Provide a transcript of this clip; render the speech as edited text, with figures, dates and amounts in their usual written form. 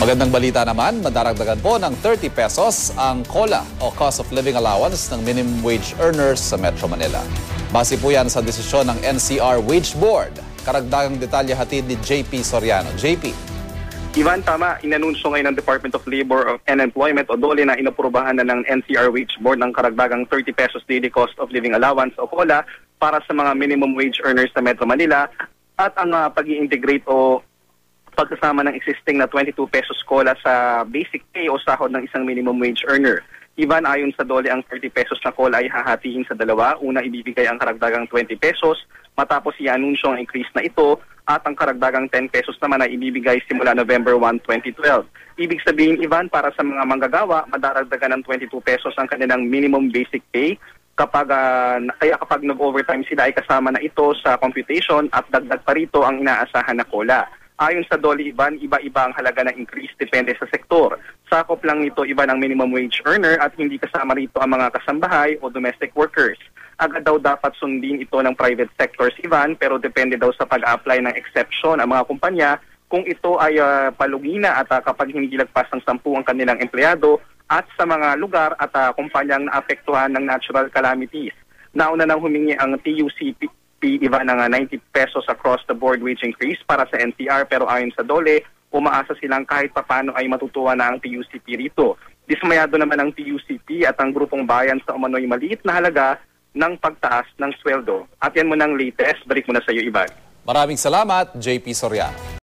Magandang balita naman, madaragdagan po ng 30 pesos ang COLA o Cost of Living Allowance ng minimum wage earners sa Metro Manila. Base po yan sa desisyon ng NCR Wage Board. Karagdagang detalye hatid ni JP Soriano. JP. Ivan, tama. Inanunsyo ngayon ng Department of Labor and Employment o DOLE na inaprubahan na ng NCR Wage Board ng karagdagang 30 pesos daily cost of living allowance o COLA para sa mga minimum wage earners sa Metro Manila at ang pag-i-integrate o pagkasama ng existing na 22 pesos COLA sa basic pay o sahod ng isang minimum wage earner. Ivan, ayon sa DOLE, ang 30 pesos na COLA ay hahatiin sa dalawa. Una, ibibigay ang karagdagang 20 pesos matapos i-anunsyo ang increase na ito at ang karagdagang 10 pesos naman ay ibibigay simula November 1, 2012. Ibig sabihin, Ivan, para sa mga manggagawa, madaragdagan ng 22 pesos ang kanilang minimum basic pay kaya kapag nag-overtime sila ay kasama na ito sa computation at dagdag pa rito ang inaasahan na COLA. Ayon sa DOLE, Ivan, iba-iba ang halaga ng increase depende sa sektor. Sakop lang nito, Ivan, ang minimum wage earner at hindi kasama rito ang mga kasambahay o domestic workers. Agad daw dapat sundin ito ng private sectors, Ivan, pero depende daw sa pag-apply ng exception ang mga kumpanya kung ito ay palugina at kapag hindi lagpas ng 10 ang kanilang empleyado at sa mga lugar at kumpanyang naapektuhan ng natural calamities. Nauna nang humingi ang TUCP Ivan ng 90 pesos across the board wage increase para sa NCR pero ayon sa DOLE, umaasa silang kahit papano ay matutuwa na ang TUCP rito. Dismayado naman ang TUCP at ang grupong bayan sa umano'y maliit na halaga ng pagtaas ng sweldo. At yan mo ng latest, balik mo na sa iyo, Ivan. Maraming salamat, JP Soriano.